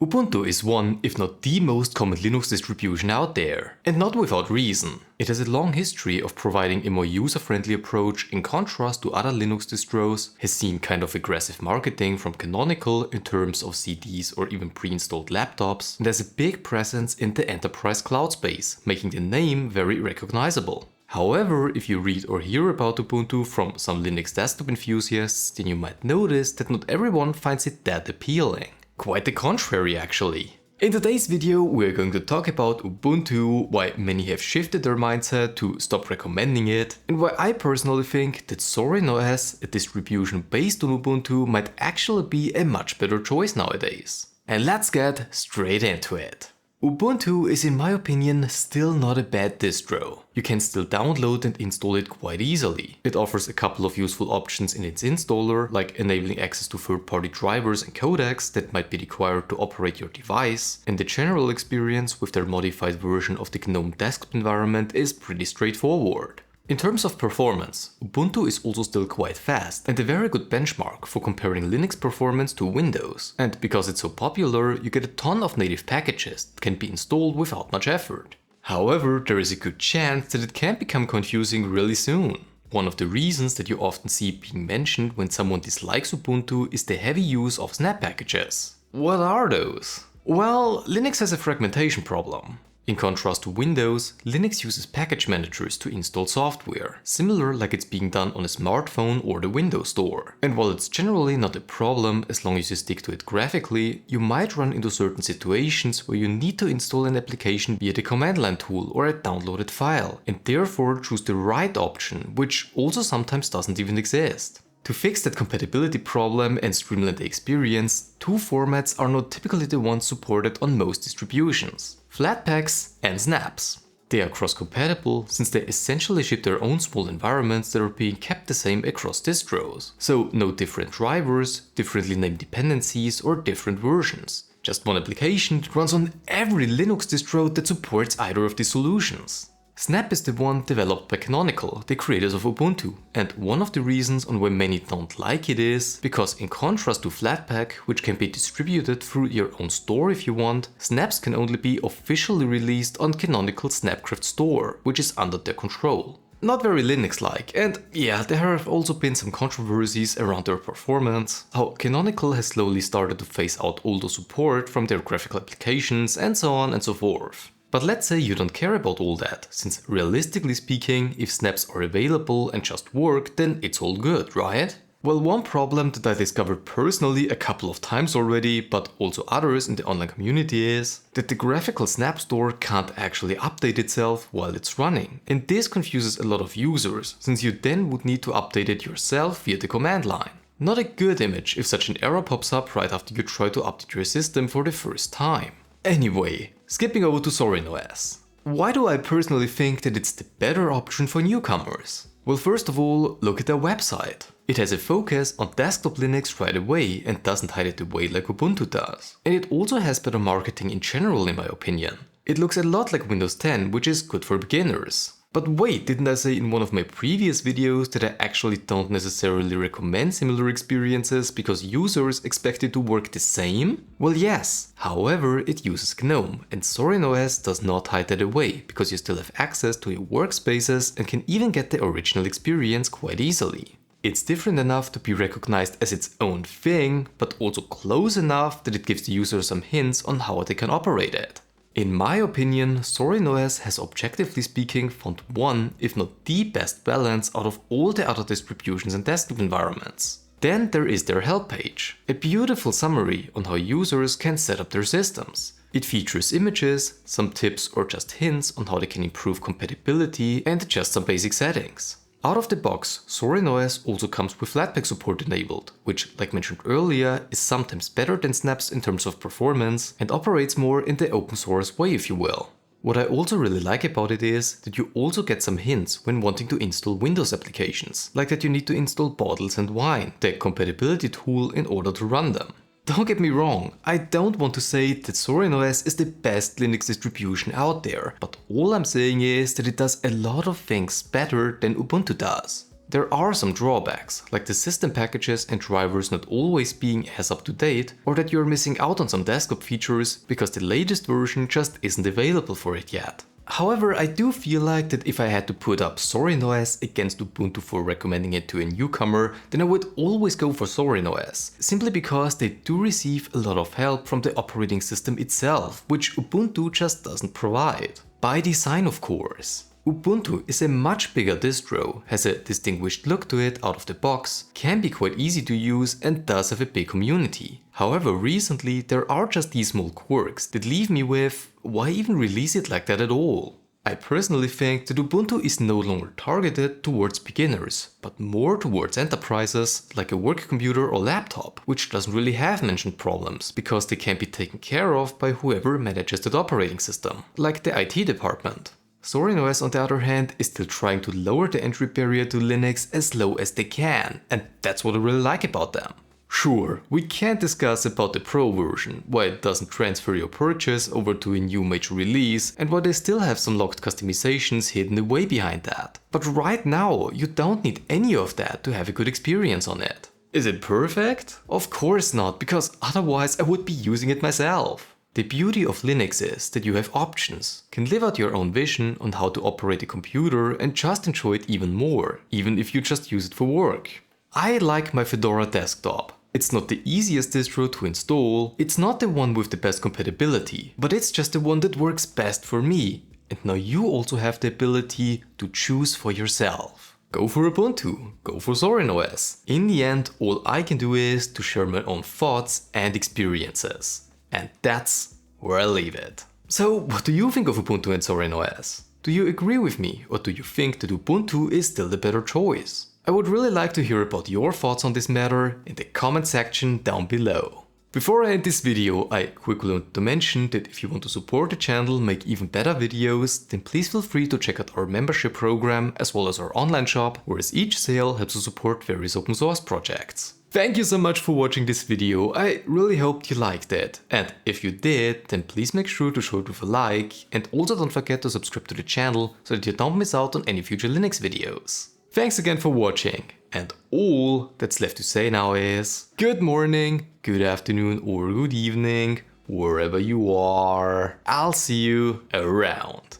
Ubuntu is one, if not the most common Linux distribution out there, and not without reason. It has a long history of providing a more user-friendly approach in contrast to other Linux distros, has seen kind of aggressive marketing from Canonical in terms of CDs or even pre-installed laptops, and has a big presence in the enterprise cloud space, making the name very recognizable. However, if you read or hear about Ubuntu from some Linux desktop enthusiasts, then you might notice that not everyone finds it that appealing. Quite the contrary, actually. In today's video, we're going to talk about Ubuntu, why many have shifted their mindset to stop recommending it, and why I personally think that Zorin OS, a distribution based on Ubuntu, might actually be a much better choice nowadays. And let's get straight into it. Ubuntu is, in my opinion, still not a bad distro. You can still download and install it quite easily. It offers a couple of useful options in its installer, like enabling access to third-party drivers and codecs that might be required to operate your device, and the general experience with their modified version of the GNOME desktop environment is pretty straightforward. In terms of performance, Ubuntu is also still quite fast and a very good benchmark for comparing Linux performance to Windows. And because it's so popular, you get a ton of native packages that can be installed without much effort. However, there is a good chance that it can become confusing really soon. One of the reasons that you often see being mentioned when someone dislikes Ubuntu is the heavy use of snap packages. What are those? Well, Linux has a fragmentation problem. In contrast to Windows, Linux uses package managers to install software, similar like it's being done on a smartphone or the Windows Store. And while it's generally not a problem as long as you stick to it graphically, you might run into certain situations where you need to install an application via the command line tool or a downloaded file, and therefore choose the right option, which also sometimes doesn't even exist. To fix that compatibility problem and streamline the experience, two formats are not typically the ones supported on most distributions: Flatpaks and snaps. They are cross-compatible since they essentially ship their own small environments that are being kept the same across distros. So no different drivers, differently named dependencies or different versions. Just one application that runs on every Linux distro that supports either of these solutions. Snap is the one developed by Canonical, the creators of Ubuntu, and one of the reasons on why many don't like it is because in contrast to Flatpak, which can be distributed through your own store if you want, snaps can only be officially released on Canonical's Snapcraft store, which is under their control. Not very Linux-like, and yeah, there have also been some controversies around their performance, how Canonical has slowly started to phase out older support from their graphical applications and so on and so forth. But let's say you don't care about all that, since realistically speaking, if snaps are available and just work, then it's all good, right? Well, one problem that I discovered personally a couple of times already, but also others in the online community, is that the graphical snap store can't actually update itself while it's running. And this confuses a lot of users, since you then would need to update it yourself via the command line. Not a good image if such an error pops up right after you try to update your system for the first time. Anyway, skipping over to Zorin OS. Why do I personally think that it's the better option for newcomers? Well, first of all, look at their website. It has a focus on desktop Linux right away and doesn't hide it away like Ubuntu does. And it also has better marketing in general, in my opinion. It looks a lot like Windows 10, which is good for beginners. But wait, didn't I say in one of my previous videos that I actually don't necessarily recommend similar experiences because users expect it to work the same? Well, yes. However, it uses GNOME, and Zorin OS does not hide that away because you still have access to your workspaces and can even get the original experience quite easily. It's different enough to be recognized as its own thing, but also close enough that it gives the user some hints on how they can operate it. In my opinion, Zorin OS has objectively speaking found one, if not the best balance out of all the other distributions and desktop environments. Then there is their help page, a beautiful summary on how users can set up their systems. It features images, some tips or just hints on how they can improve compatibility and just some basic settings. Out of the box, Zorin OS also comes with Flatpak support enabled, which, like mentioned earlier, is sometimes better than snaps in terms of performance and operates more in the open source way, if you will. What I also really like about it is that you also get some hints when wanting to install Windows applications, like that you need to install Bottles and Wine, the compatibility tool, in order to run them. Don't get me wrong, I don't want to say that Zorin OS is the best Linux distribution out there, but all I'm saying is that it does a lot of things better than Ubuntu does. There are some drawbacks, like the system packages and drivers not always being as up to date, or that you're missing out on some desktop features because the latest version just isn't available for it yet. However, I do feel like that if I had to put up Zorin OS against Ubuntu for recommending it to a newcomer, then I would always go for Zorin OS, simply because they do receive a lot of help from the operating system itself, which Ubuntu just doesn't provide. By design, of course. Ubuntu is a much bigger distro, has a distinguished look to it out of the box, can be quite easy to use and does have a big community. However, recently there are just these small quirks that leave me with, why even release it like that at all? I personally think that Ubuntu is no longer targeted towards beginners, but more towards enterprises like a work computer or laptop, which doesn't really have mentioned problems because they can be taken care of by whoever manages that operating system, like the IT department. Zorin OS, on the other hand, is still trying to lower the entry barrier to Linux as low as they can, and that's what I really like about them. Sure, we can't discuss about the Pro version, why it doesn't transfer your purchase over to a new major release, and why they still have some locked customizations hidden away behind that. But right now, you don't need any of that to have a good experience on it. Is it perfect? Of course not, because otherwise I would be using it myself. The beauty of Linux is that you have options, can live out your own vision on how to operate a computer and just enjoy it even more, even if you just use it for work. I like my Fedora desktop. It's not the easiest distro to install, it's not the one with the best compatibility, but it's just the one that works best for me. And now you also have the ability to choose for yourself. Go for Ubuntu, go for Zorin OS. In the end, all I can do is to share my own thoughts and experiences. And that's where I leave it. So, what do you think of Ubuntu and Zorin OS? Do you agree with me, or do you think that Ubuntu is still the better choice? I would really like to hear about your thoughts on this matter in the comment section down below. Before I end this video, I quickly want to mention that if you want to support the channel, make even better videos, then please feel free to check out our membership program as well as our online shop, whereas each sale helps to support various open source projects. Thank you so much for watching this video, I really hoped you liked it. And if you did, then please make sure to show it with a like, and also don't forget to subscribe to the channel so that you don't miss out on any future Linux videos. Thanks again for watching, and all that's left to say now is good morning, good afternoon or good evening, wherever you are. I'll see you around.